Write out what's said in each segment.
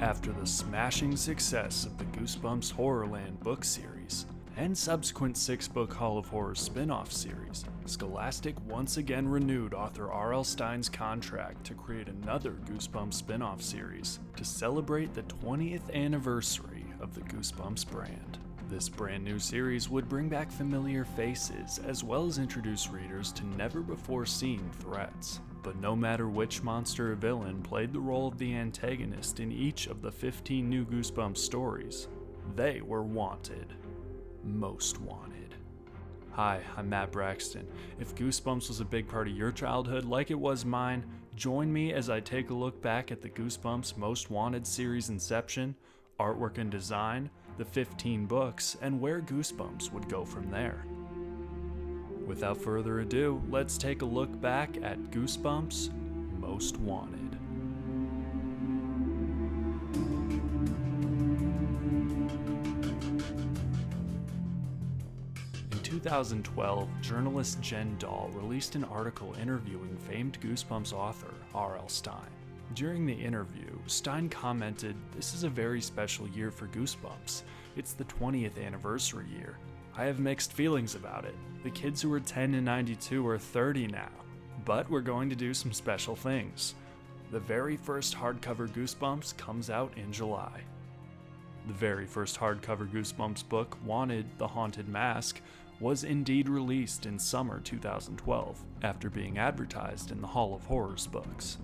After the smashing success of the Goosebumps Horrorland book series and subsequent 6-book Hall of Horrors spin-off series, Scholastic once again renewed author RL Stine's contract to create another Goosebumps spin-off series to celebrate the 20th anniversary of the Goosebumps brand. This brand new series would bring back familiar faces as well as introduce readers to never-before-seen threats. But no matter which monster or villain played the role of the antagonist in each of the 15 new Goosebumps stories, they were wanted. Most wanted. Hi, I'm Matt Braxton. If Goosebumps was a big part of your childhood like it was mine, join me as I take a look back at the Goosebumps Most Wanted series inception, artwork and design, the 15 books, and where Goosebumps would go from there. Without further ado, let's take a look back at Goosebumps Most Wanted. In 2012, journalist Jen Dahl released an article interviewing famed Goosebumps author RL Stine. During the interview, Stine commented, "This is a very special year for Goosebumps. It's the 20th anniversary year. I have mixed feelings about it. The kids who were 10 in 92 are 30 now. But we're going to do some special things. The very first hardcover Goosebumps comes out in July." The very first hardcover Goosebumps book, Wanted: The Haunted Mask, was indeed released in summer 2012, after being advertised in the Hall of Horrors books.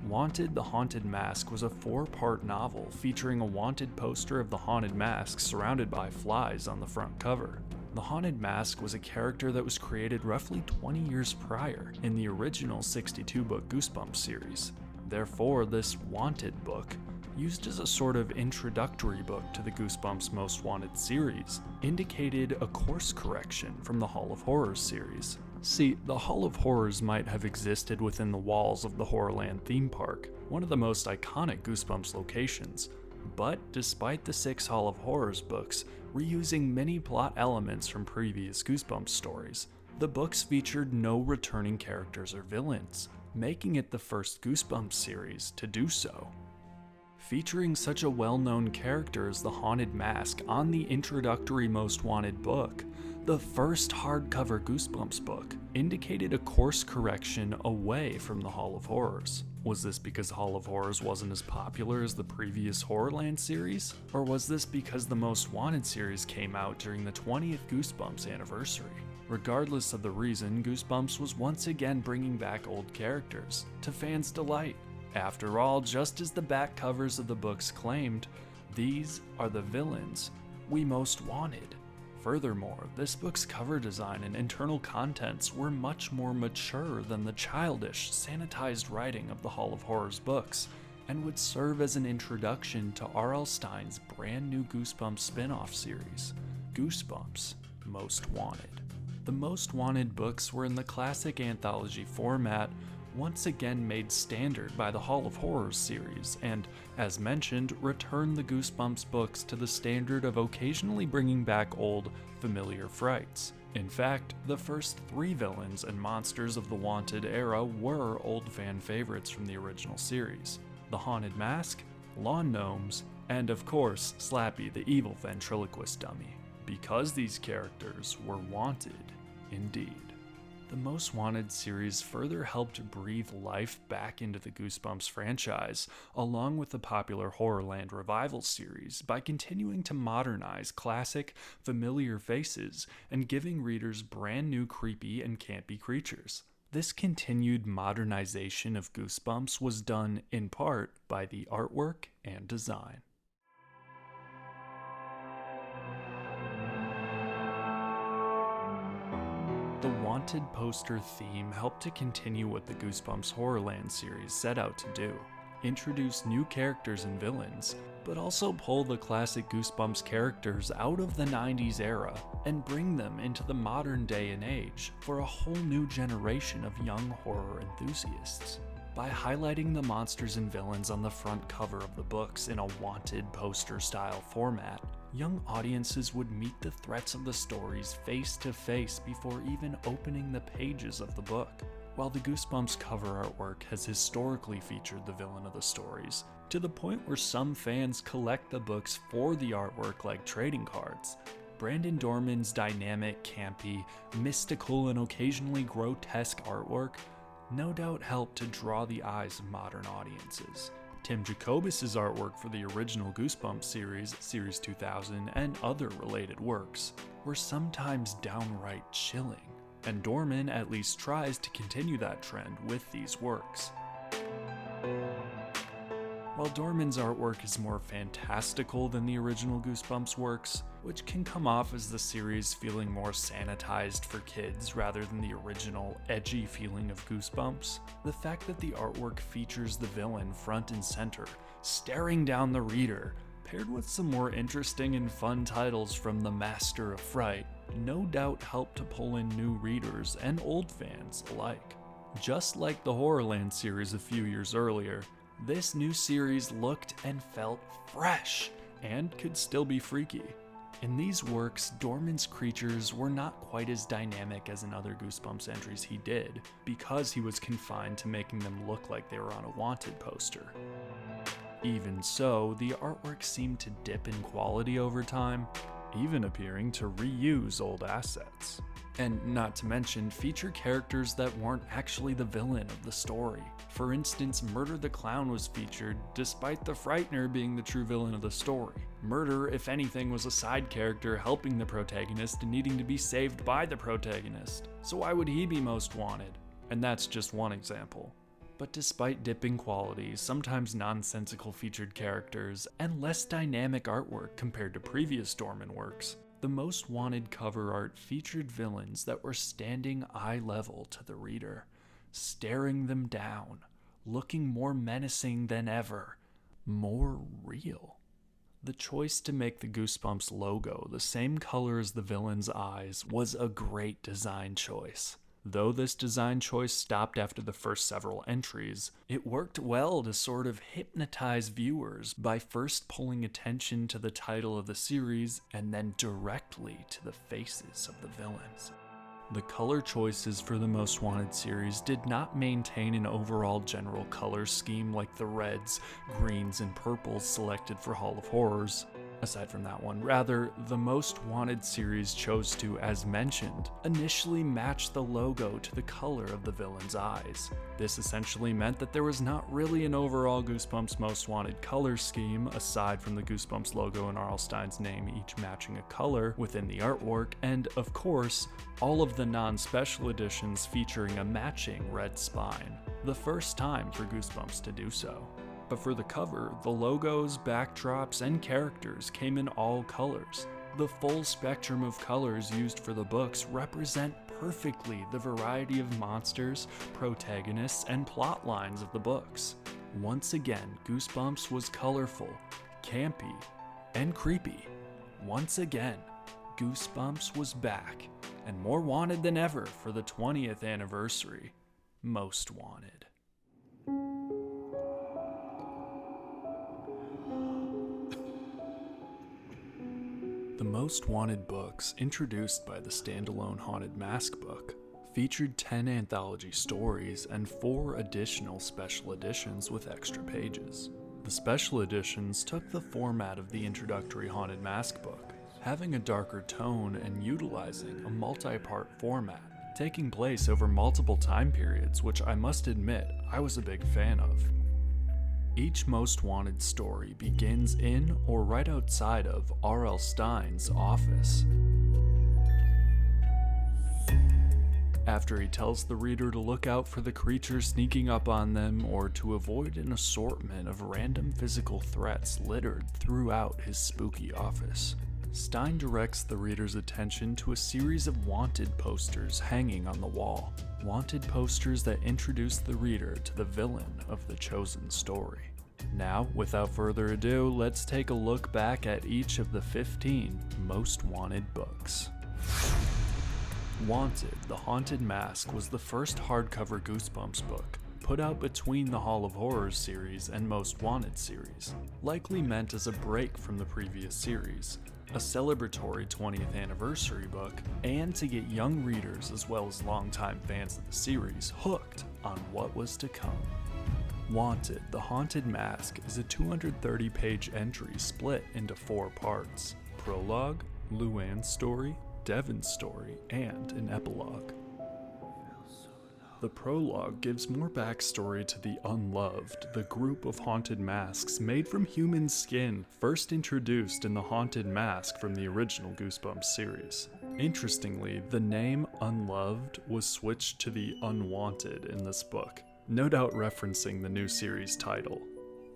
Wanted: The Haunted Mask was a 4-part novel featuring a wanted poster of the Haunted Mask surrounded by flies on the front cover. The Haunted Mask was a character that was created roughly 20 years prior in the original 62-book Goosebumps series. Therefore, this Wanted book, used as a sort of introductory book to the Goosebumps Most Wanted series, indicated a course correction from the Hall of Horrors series. See, the Hall of Horrors might have existed within the walls of the Horrorland theme park, one of the most iconic Goosebumps locations, but despite the 6 Hall of Horrors books reusing many plot elements from previous Goosebumps stories, the books featured no returning characters or villains, making it the first Goosebumps series to do so. Featuring such a well-known character as the Haunted Mask on the introductory Most Wanted book, the first hardcover Goosebumps book indicated a course correction away from the Hall of Horrors. Was this because Hall of Horrors wasn't as popular as the previous Horrorland series? Or was this because the Most Wanted series came out during the 20th Goosebumps anniversary? Regardless of the reason, Goosebumps was once again bringing back old characters, to fans' delight. After all, just as the back covers of the books claimed, these are the villains we most wanted. Furthermore, this book's cover design and internal contents were much more mature than the childish, sanitized writing of the Hall of Horrors books, and would serve as an introduction to R.L. Stine's brand new Goosebumps spin-off series, Goosebumps Most Wanted. The Most Wanted books were in the classic anthology format, once again made standard by the Hall of Horrors series, and, as mentioned, returned the Goosebumps books to the standard of occasionally bringing back old, familiar frights. In fact, the first 3 villains and monsters of the Wanted era were old fan favorites from the original series: the Haunted Mask, Lawn Gnomes, and of course, Slappy the evil ventriloquist dummy. Because these characters were wanted, indeed. The Most Wanted series further helped breathe life back into the Goosebumps franchise, along with the popular Horrorland Revival series, by continuing to modernize classic, familiar faces and giving readers brand new creepy and campy creatures. This continued modernization of Goosebumps was done, in part, by the artwork and design. The Wanted poster theme helped to continue what the Goosebumps Horrorland series set out to do: introduce new characters and villains, but also pull the classic Goosebumps characters out of the 90s era and bring them into the modern day and age for a whole new generation of young horror enthusiasts. By highlighting the monsters and villains on the front cover of the books in a Wanted poster-style format, young audiences would meet the threats of the stories face to face before even opening the pages of the book. While the Goosebumps cover artwork has historically featured the villain of the stories, to the point where some fans collect the books for the artwork like trading cards, Brandon Dorman's dynamic, campy, mystical, and occasionally grotesque artwork no doubt helped to draw the eyes of modern audiences. Tim Jacobus' artwork for the original Goosebumps series, Series 2000, and other related works were sometimes downright chilling, and Dorman at least tries to continue that trend with these works. While Dorman's artwork is more fantastical than the original Goosebumps works, which can come off as the series feeling more sanitized for kids rather than the original edgy feeling of Goosebumps, the fact that the artwork features the villain front and center, staring down the reader, paired with some more interesting and fun titles from the Master of Fright, no doubt helped to pull in new readers and old fans alike. Just like the Horrorland series a few years earlier, this new series looked and felt fresh, and could still be freaky. In these works, Dorman's creatures were not quite as dynamic as in other Goosebumps entries he did, because he was confined to making them look like they were on a wanted poster. Even so, the artwork seemed to dip in quality over time, even appearing to reuse old assets. And not to mention, feature characters that weren't actually the villain of the story. For instance, Murder the Clown was featured, despite the Frightener being the true villain of the story. Murder, if anything, was a side character helping the protagonist and needing to be saved by the protagonist. So why would he be most wanted? And that's just one example. But despite dipping quality, sometimes nonsensical featured characters, and less dynamic artwork compared to previous Dorman works, the Most Wanted cover art featured villains that were standing eye level to the reader, staring them down, looking more menacing than ever, more real. The choice to make the Goosebumps logo the same color as the villain's eyes was a great design choice. Though this design choice stopped after the first several entries, it worked well to sort of hypnotize viewers by first pulling attention to the title of the series and then directly to the faces of the villains. The color choices for the Most Wanted series did not maintain an overall general color scheme like the reds, greens, and purples selected for Hall of Horrors. Aside from that one, rather, the Most Wanted series chose to, as mentioned, initially match the logo to the color of the villain's eyes. This essentially meant that there was not really an overall Goosebumps Most Wanted color scheme, aside from the Goosebumps logo and RL Stine's name each matching a color within the artwork, and, of course, all of the non-special editions featuring a matching red spine, the first time for Goosebumps to do so. But for the cover, the logos, backdrops, and characters came in all colors. The full spectrum of colors used for the books represent perfectly the variety of monsters, protagonists, and plot lines of the books. Once again, Goosebumps was colorful, campy, and creepy. Once again, Goosebumps was back, and more wanted than ever for the 20th anniversary. Most Wanted. The Most Wanted books, introduced by the standalone Haunted Mask book, featured 10 anthology stories and 4 additional special editions with extra pages. The special editions took the format of the introductory Haunted Mask book, having a darker tone and utilizing a multi-part format, taking place over multiple time periods, which I must admit I was a big fan of. Each Most Wanted story begins in or right outside of RL Stine's office. After he tells the reader to look out for the creatures sneaking up on them or to avoid an assortment of random physical threats littered throughout his spooky office, Stine directs the reader's attention to a series of wanted posters hanging on the wall. Wanted posters that introduce the reader to the villain of the chosen story. Now, without further ado, let's take a look back at each of the 15 Most Wanted books. Wanted: The Haunted Mask was the first hardcover Goosebumps book, put out between the Hall of Horrors series and Most Wanted series, likely meant as a break from the previous series. a celebratory 20th anniversary book, and to get young readers as well as longtime fans of the series hooked on what was to come. Wanted: The Haunted Mask is a 230-page entry split into 4 parts: prologue, Luann's story, Devon's story, and an epilogue. The prologue gives more backstory to the Unloved, the group of haunted masks made from human skin first introduced in The Haunted Mask from the original Goosebumps series. Interestingly, the name Unloved was switched to the Unwanted in this book, no doubt referencing the new series title.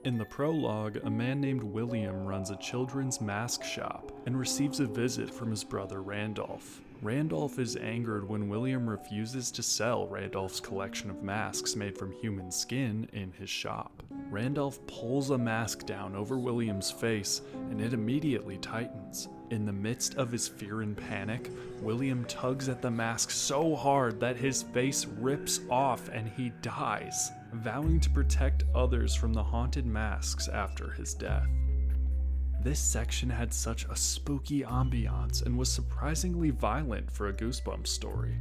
In the prologue, a man named William runs a children's mask shop and receives a visit from his brother Randolph. Randolph is angered when William refuses to sell Randolph's collection of masks made from human skin in his shop. Randolph pulls a mask down over William's face and it immediately tightens. In the midst of his fear and panic, William tugs at the mask so hard that his face rips off and he dies, vowing to protect others from the haunted masks after his death. This section had such a spooky ambiance and was surprisingly violent for a Goosebumps story.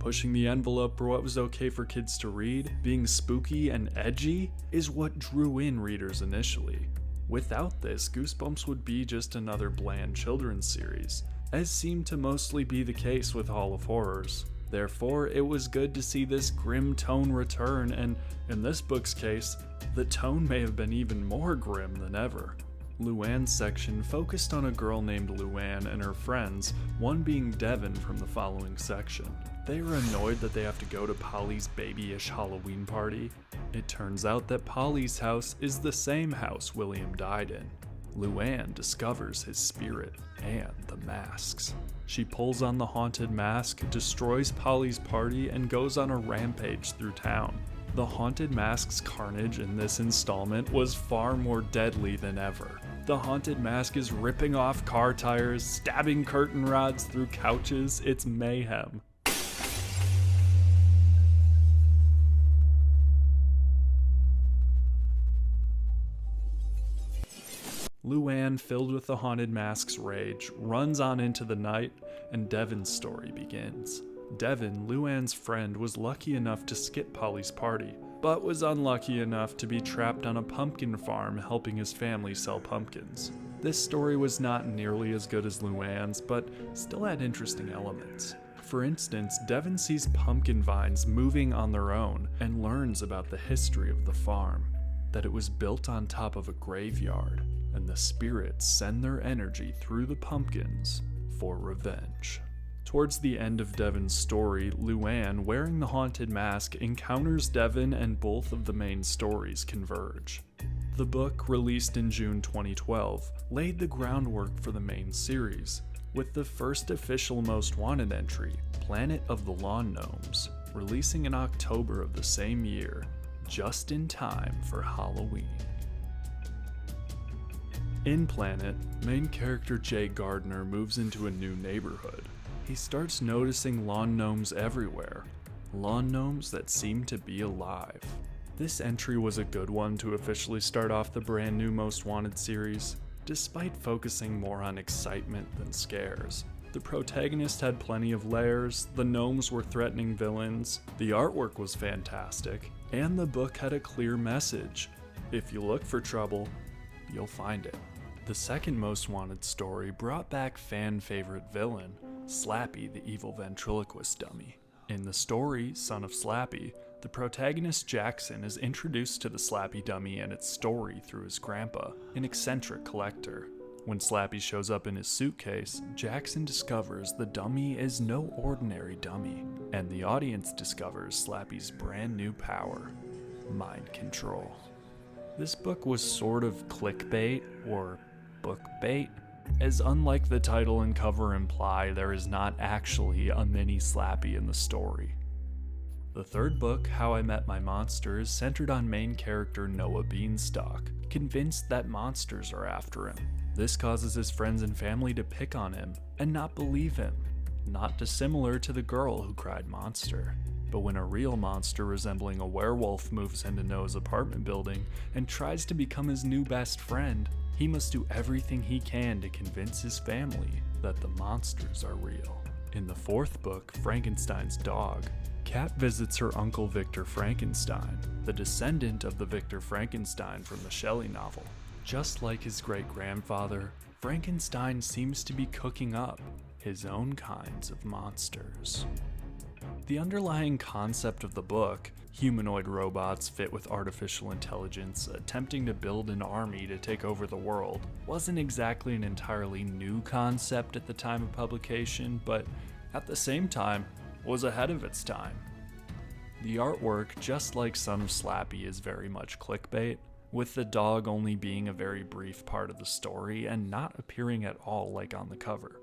Pushing the envelope for what was okay for kids to read, being spooky and edgy, is what drew in readers initially. Without this, Goosebumps would be just another bland children's series, as seemed to mostly be the case with Hall of Horrors. Therefore, it was good to see this grim tone return, and in this book's case, the tone may have been even more grim than ever. Luann's section focused on a girl named Luann and her friends, one being Devon from the following section. They are annoyed that they have to go to Polly's babyish Halloween party. It turns out that Polly's house is the same house William died in. Luann discovers his spirit and the masks. She pulls on the haunted mask, destroys Polly's party, and goes on a rampage through town. The haunted mask's carnage in this installment was far more deadly than ever. The haunted mask is ripping off car tires, stabbing curtain rods through couches. It's mayhem. Luann, filled with the haunted mask's rage, runs on into the night, and Devon's story begins. Devon, Luann's friend, was lucky enough to skip Polly's party, but was unlucky enough to be trapped on a pumpkin farm helping his family sell pumpkins. This story was not nearly as good as Luann's, but still had interesting elements. For instance, Devon sees pumpkin vines moving on their own and learns about the history of the farm, that it was built on top of a graveyard, and the spirits send their energy through the pumpkins for revenge. Towards the end of Devon's story, Luann, wearing the haunted mask, encounters Devon and both of the main stories converge. The book, released in June 2012, laid the groundwork for the main series, with the first official Most Wanted entry, Planet of the Lawn Gnomes, releasing in October of the same year, just in time for Halloween. In Planet, main character Jay Gardner moves into a new neighborhood. He starts noticing lawn gnomes everywhere, lawn gnomes that seem to be alive. This entry was a good one to officially start off the brand new Most Wanted series, despite focusing more on excitement than scares. The protagonist had plenty of layers, the gnomes were threatening villains, the artwork was fantastic, and the book had a clear message. If you look for trouble, you'll find it. The second Most Wanted story brought back fan favorite villain, Slappy the evil ventriloquist dummy. In the story, Son of Slappy, the protagonist Jackson is introduced to the Slappy dummy and its story through his grandpa, an eccentric collector. When Slappy shows up in his suitcase, Jackson discovers the dummy is no ordinary dummy, and the audience discovers Slappy's brand new power, mind control. This book was sort of clickbait, or bookbait, as unlike the title and cover imply, there is not actually a mini Slappy in the story. The third book, How I Met My Monster, is centered on main character Noah Beanstalk, convinced that monsters are after him. This causes his friends and family to pick on him and not believe him, not dissimilar to the girl who cried monster. But when a real monster resembling a werewolf moves into Noah's apartment building and tries to become his new best friend, he must do everything he can to convince his family that the monsters are real. In the fourth book, Frankenstein's Dog, Kat visits her uncle Victor Frankenstein, the descendant of the Victor Frankenstein from the Shelley novel. Just like his great-grandfather, Frankenstein seems to be cooking up his own kinds of monsters. The underlying concept of the book, humanoid robots fit with artificial intelligence attempting to build an army to take over the world, wasn't exactly an entirely new concept at the time of publication, but at the same time, was ahead of its time. The artwork, just like some Slappy, is very much clickbait, with the dog only being a very brief part of the story and not appearing at all like on the cover.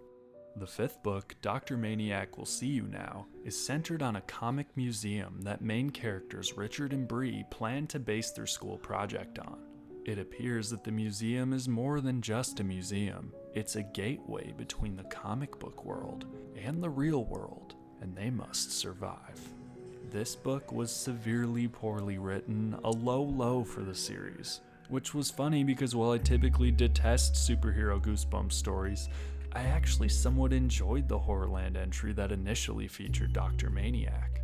The fifth book, Dr. Maniac Will See You Now, is centered on a comic museum that main characters Richard and Bree plan to base their school project on. It appears that the museum is more than just a museum. It's a gateway between the comic book world and the real world, and they must survive. This book was severely poorly written, a low for the series, which was funny because while I typically detest superhero Goosebumps stories, I actually somewhat enjoyed the Horrorland entry that initially featured Dr. Maniac.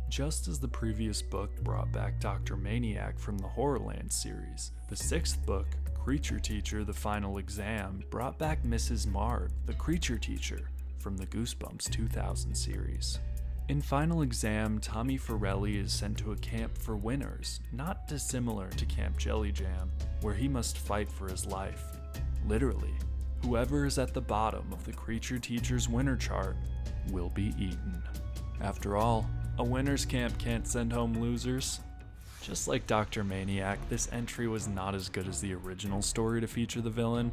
Just as the previous book brought back Dr. Maniac from the Horrorland series, the sixth book, Creature Teacher: The Final Exam, brought back Mrs. Marv, the Creature Teacher, from the Goosebumps 2000 series. In Final Exam, Tommy Farrelly is sent to a camp for winners, not dissimilar to Camp Jelly Jam, where he must fight for his life. Literally, whoever is at the bottom of the Creature Teacher's winner chart will be eaten. After all, a winner's camp can't send home losers. Just like Dr. Maniac, this entry was not as good as the original story to feature the villain.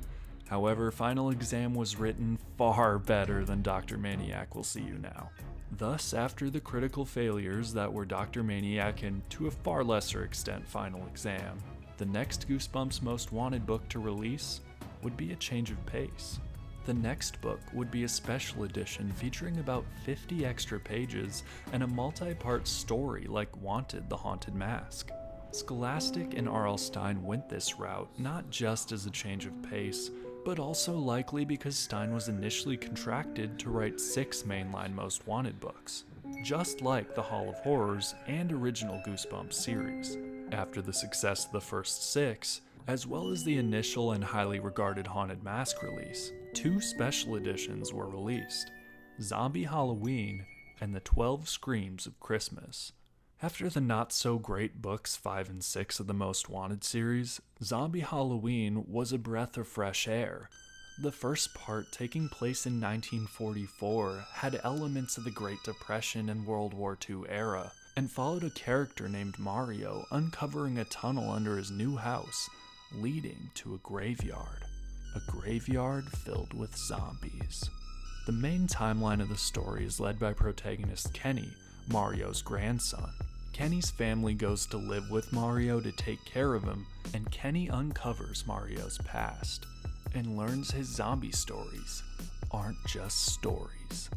However, Final Exam was written far better than Dr. Maniac Will See You Now. Thus, after the critical failures that were Dr. Maniac and, to a far lesser extent, Final Exam, the next Goosebumps Most Wanted book to release would be a change of pace. The next book would be a special edition featuring about 50 extra pages and a multi-part story like Wanted: The Haunted Mask. Scholastic and RL Stine went this route not just as a change of pace, but also likely because Stine was initially contracted to write 6 mainline Most Wanted books, just like the Hall of Horrors and original Goosebumps series. After the success of the first 6, as well as the initial and highly regarded Haunted Mask release, 2 special editions were released, Zombie Halloween and the 12 Screams of Christmas. After the not-so-great books 5 and 6 of the Most Wanted series, Zombie Halloween was a breath of fresh air. The first part, taking place in 1944, had elements of the Great Depression and World War II era, and followed a character named Mario uncovering a tunnel under his new house, leading to a graveyard filled with zombies. The main timeline of the story is led by protagonist Kenny, Mario's grandson. Kenny's family goes to live with Mario to take care of him, and Kenny uncovers Mario's past and learns his zombie stories aren't just stories.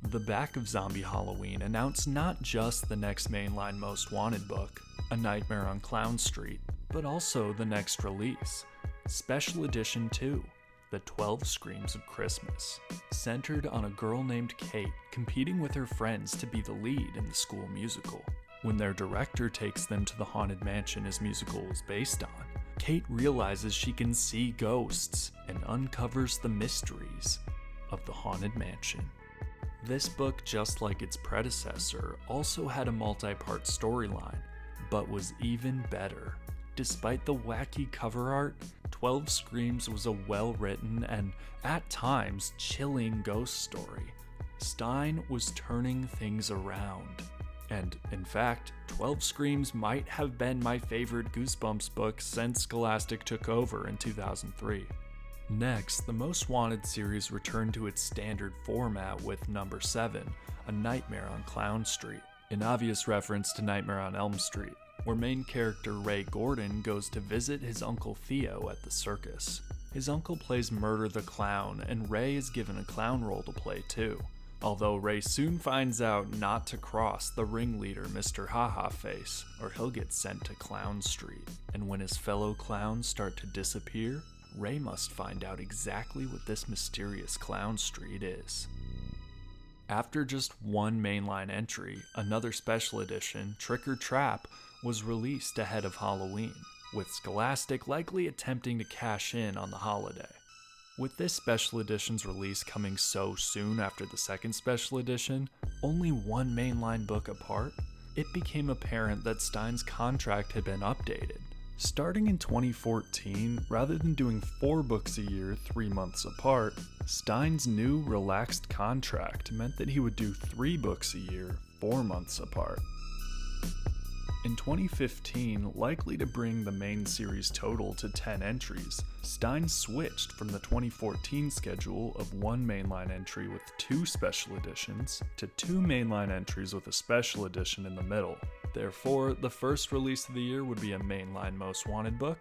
The back of Zombie Halloween announced not just the next mainline Most Wanted book, A Nightmare on Clown Street, but also the next release, Special Edition 2, The 12 Screams of Christmas, centered on a girl named Kate competing with her friends to be the lead in the school musical. When their director takes them to the haunted mansion his musical was based on, Kate realizes she can see ghosts and uncovers the mysteries of the haunted mansion. This book, just like its predecessor, also had a multi-part storyline, but was even better. Despite the wacky cover art, 12 Screams was a well-written and, at times, chilling ghost story. Stine was turning things around. And, in fact, 12 Screams might have been my favorite Goosebumps book since Scholastic took over in 2003. Next, the Most Wanted series returned to its standard format with number 7, A Nightmare on Clown Street, an obvious reference to Nightmare on Elm Street, where main character Ray Gordon goes to visit his uncle Theo at the circus. His uncle plays Murder the Clown, and Ray is given a clown role to play too. Although Ray soon finds out not to cross the ringleader Mr. Haha Face, or he'll get sent to Clown Street. And when his fellow clowns start to disappear, Ray must find out exactly what this mysterious Clown Street is. After just one mainline entry, another special edition, Trick or Trap, was released ahead of Halloween, with Scholastic likely attempting to cash in on the holiday. With this special edition's release coming so soon after the second special edition, only one mainline book apart, it became apparent that Stine's contract had been updated. Starting in 2014, rather than doing 4 books a year 3 months apart, Stine's new relaxed contract meant that he would do 3 books a year 4 months apart. In 2015, likely to bring the main series total to 10 entries, Stine switched from the 2014 schedule of 1 mainline entry with 2 special editions to 2 mainline entries with a special edition in the middle. Therefore, the first release of the year would be a mainline Most Wanted book,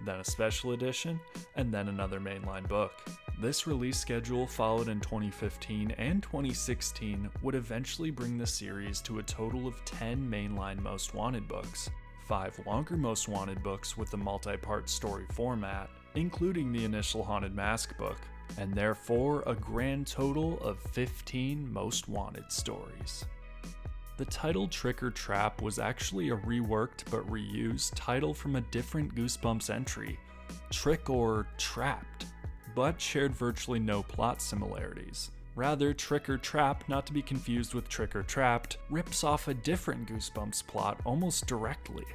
then a special edition, and then another mainline book. This release schedule, followed in 2015 and 2016, would eventually bring the series to a total of 10 mainline Most Wanted books, 5 longer Most Wanted books with the multi-part story format, including the initial Haunted Mask book, and therefore a grand total of 15 Most Wanted stories. The title Trick or Trap was actually a reworked but reused title from a different Goosebumps entry, Trick or Trapped, but shared virtually no plot similarities. Rather, Trick or Trap, not to be confused with Trick or Trapped, rips off a different Goosebumps plot almost directly.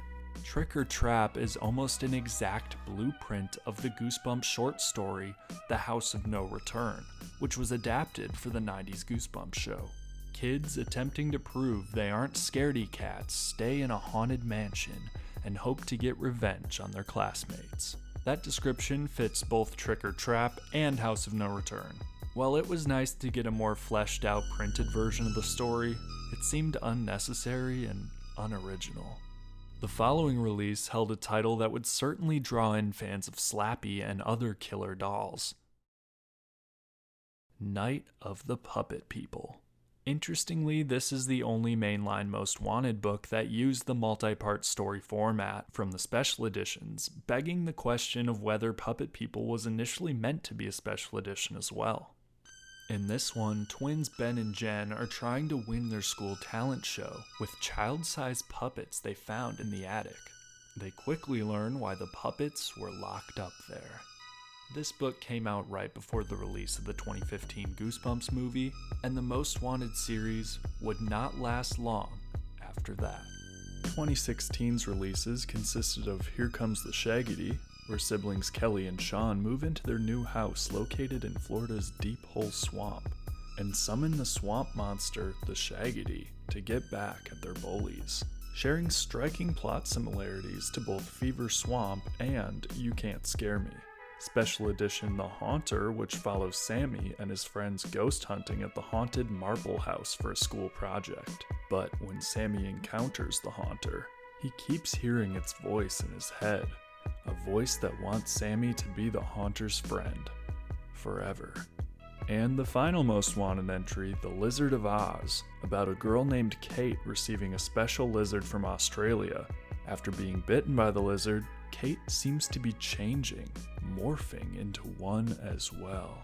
Trick or Trap is almost an exact blueprint of the Goosebumps short story, The House of No Return, which was adapted for the 90s Goosebumps show. Kids attempting to prove they aren't scaredy cats stay in a haunted mansion and hope to get revenge on their classmates. That description fits both Trick or Trap and House of No Return. While it was nice to get a more fleshed out printed version of the story, it seemed unnecessary and unoriginal. The following release held a title that would certainly draw in fans of Slappy and other killer dolls. Night of the Puppet People. Interestingly, this is the only mainline Most Wanted book that used the multi-part story format from the special editions, begging the question of whether Puppet People was initially meant to be a special edition as well. In this one, twins Ben and Jen are trying to win their school talent show with child-sized puppets they found in the attic. They quickly learn why the puppets were locked up there. This book came out right before the release of the 2015 Goosebumps movie, and the Most Wanted series would not last long after that. 2016's releases consisted of Here Comes the Shaggedy, where siblings Kelly and Sean move into their new house located in Florida's Deep Hole Swamp, and summon the swamp monster, the Shaggedy, to get back at their bullies, sharing striking plot similarities to both Fever Swamp and You Can't Scare Me. Special edition The Haunter, which follows Sammy and his friends ghost hunting at the haunted Marble House for a school project. But when Sammy encounters the Haunter, he keeps hearing its voice in his head, a voice that wants Sammy to be the Haunter's friend, forever. And the final Most Wanted entry, The Lizard of Oz, about a girl named Kate receiving a special lizard from Australia. After being bitten by the lizard, Kate seems to be changing, morphing into one as well.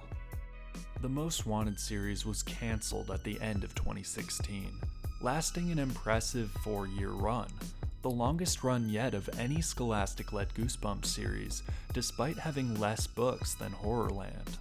The Most Wanted series was cancelled at the end of 2016, lasting an impressive 4-year run, the longest run yet of any Scholastic-led Goosebumps series, despite having less books than Horrorland.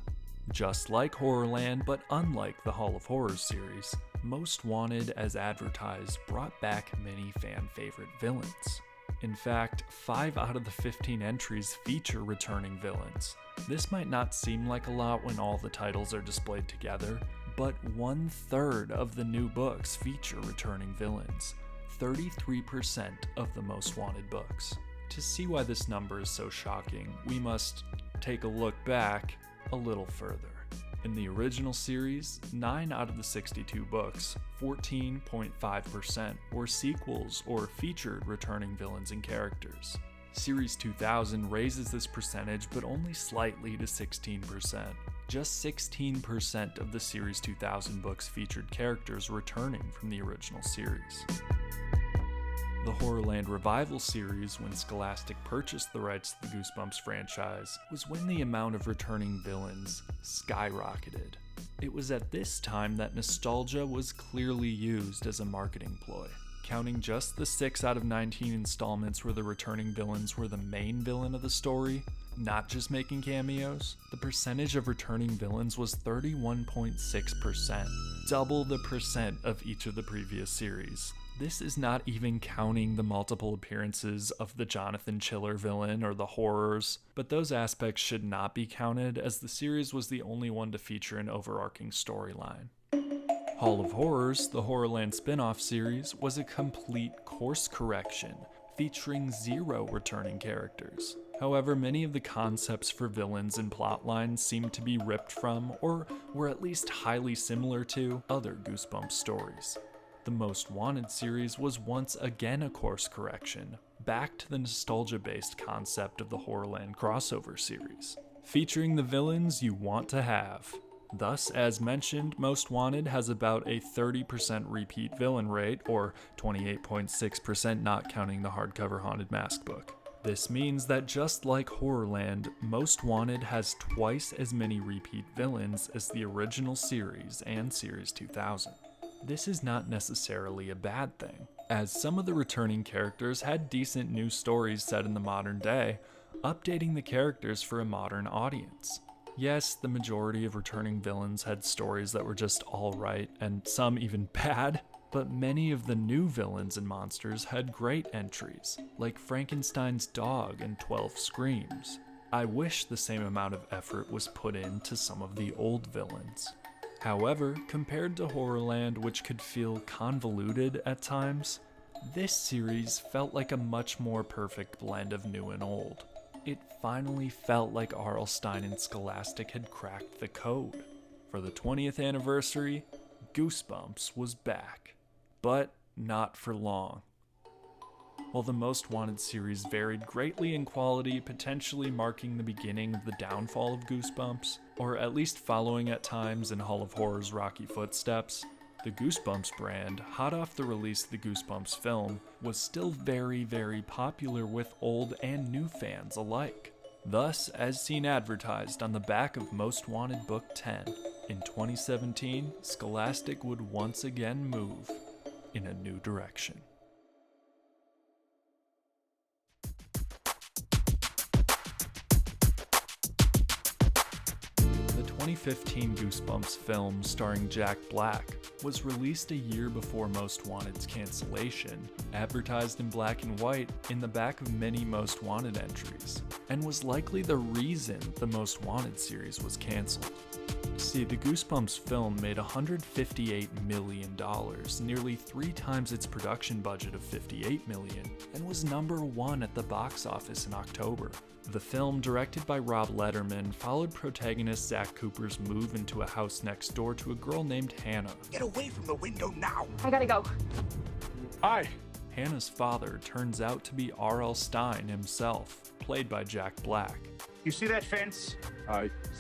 Just like Horrorland, but unlike the Hall of Horrors series, Most Wanted, as advertised, brought back many fan-favorite villains. In fact, 5 out of the 15 entries feature returning villains. This might not seem like a lot when all the titles are displayed together, but 1/3 of the new books feature returning villains, 33% of the Most Wanted books. To see why this number is so shocking, we must take a look back a little further. In the original series, 9 out of the 62 books, 14.5%, were sequels or featured returning villains and characters. Series 2000 raises this percentage, but only slightly to 16%. Just 16% of the Series 2000 books featured characters returning from the original series. The Horrorland Revival series, when Scholastic purchased the rights to the Goosebumps franchise, was when the amount of returning villains skyrocketed. It was at this time that nostalgia was clearly used as a marketing ploy. Counting just the 6 out of 19 installments where the returning villains were the main villain of the story, not just making cameos, the percentage of returning villains was 31.6%, double the percent of each of the previous series. This is not even counting the multiple appearances of the Jonathan Chiller villain or the horrors, but those aspects should not be counted as the series was the only one to feature an overarching storyline. Hall of Horrors, the Horrorland spin-off series, was a complete course correction, featuring 0 returning characters. However, many of the concepts for villains and plotlines seemed to be ripped from, or were at least highly similar to, other Goosebumps stories. The Most Wanted series was once again a course correction, back to the nostalgia-based concept of the Horrorland crossover series, featuring the villains you want to have. Thus, as mentioned, Most Wanted has about a 30% repeat villain rate, or 28.6% not counting the hardcover Haunted Mask book. This means that just like Horrorland, Most Wanted has twice as many repeat villains as the original series and Series 2000. This is not necessarily a bad thing, as some of the returning characters had decent new stories set in the modern day, updating the characters for a modern audience. Yes, the majority of returning villains had stories that were just alright, and some even bad, but many of the new villains and monsters had great entries, like Frankenstein's dog and 12 Screams. I wish the same amount of effort was put into some of the old villains. However, compared to Horrorland, which could feel convoluted at times, this series felt like a much more perfect blend of new and old. It finally felt like RL Stine and Scholastic had cracked the code. For the 20th anniversary, Goosebumps was back. But not for long. While the Most Wanted series varied greatly in quality, potentially marking the beginning of the downfall of Goosebumps, or at least following at times in Hall of Horror's rocky footsteps, the Goosebumps brand, hot off the release of the Goosebumps film, was still very, very popular with old and new fans alike. Thus, as seen advertised on the back of Most Wanted Book 10, in 2017, Scholastic would once again move in a new direction. The 2015 Goosebumps film starring Jack Black was released a year before Most Wanted's cancellation, advertised in black and white in the back of many Most Wanted entries, and was likely the reason the Most Wanted series was canceled. See, the Goosebumps film made $158 million, nearly 3 times its production budget of $58 million, and was #1 at the box office in October. The film, directed by Rob Letterman, followed protagonist Zach Cooper's move into a house next door to a girl named Hannah. Get away from the window now! I gotta go. Hi! Hannah's father turns out to be RL Stine himself, played by Jack Black. You see that fence?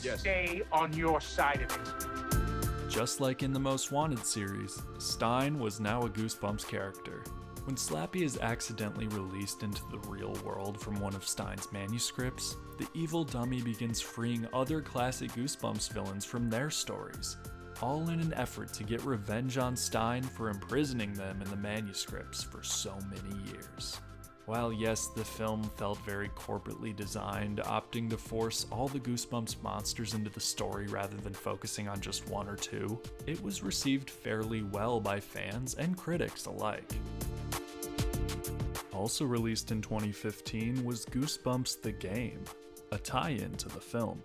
Yes. Stay on your side of it. Just like in the Most Wanted series, Stine was now a Goosebumps character. When Slappy is accidentally released into the real world from one of Stine's manuscripts, the evil dummy begins freeing other classic Goosebumps villains from their stories, all in an effort to get revenge on Stine for imprisoning them in the manuscripts for so many years. While yes, the film felt very corporately designed, opting to force all the Goosebumps monsters into the story rather than focusing on just 1 or 2, it was received fairly well by fans and critics alike. Also released in 2015 was Goosebumps the Game, a tie-in to the film.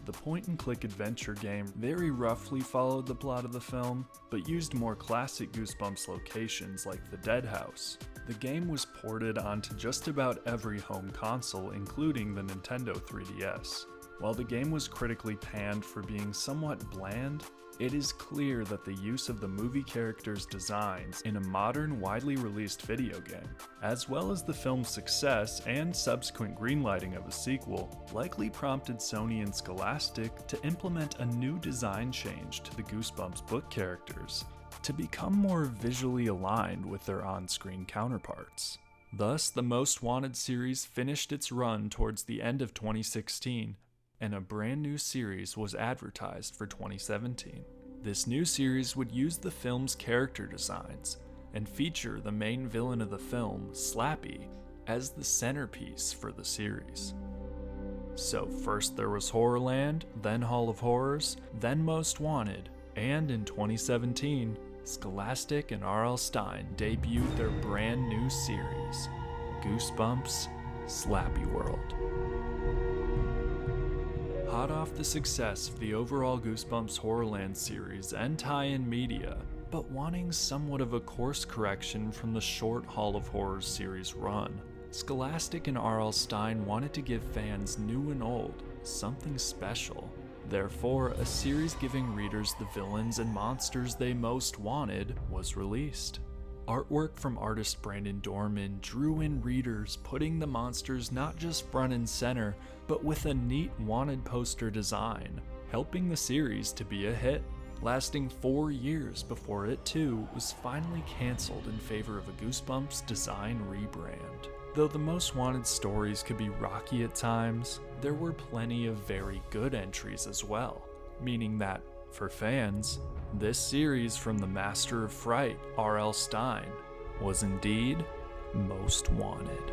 The point-and-click adventure game very roughly followed the plot of the film, but used more classic Goosebumps locations like the Dead House. The game was ported onto just about every home console, including the Nintendo 3DS. While the game was critically panned for being somewhat bland, it is clear that the use of the movie characters' designs in a modern, widely released video game, as well as the film's success and subsequent greenlighting of a sequel, likely prompted Sony and Scholastic to implement a new design change to the Goosebumps book characters to become more visually aligned with their on-screen counterparts. Thus, the Most Wanted series finished its run towards the end of 2016, and a brand new series was advertised for 2017. This new series would use the film's character designs and feature the main villain of the film, Slappy, as the centerpiece for the series. So first there was Horrorland, then Hall of Horrors, then Most Wanted, and in 2017, Scholastic and RL Stine debuted their brand new series, Goosebumps Slappy World. Hot off the success of the overall Goosebumps Horrorland series and tie-in media, but wanting somewhat of a course correction from the short Hall of Horrors series run, Scholastic and RL Stine wanted to give fans new and old something special. Therefore, a series giving readers the villains and monsters they most wanted was released. Artwork from artist Brandon Dorman drew in readers, putting the monsters not just front and center, but with a neat wanted poster design, helping the series to be a hit, lasting 4 years before it too was finally cancelled in favor of a Goosebumps design rebrand. Though the Most Wanted stories could be rocky at times, there were plenty of very good entries as well, meaning that, for fans, this series from the master of fright, RL Stine, was indeed Most Wanted.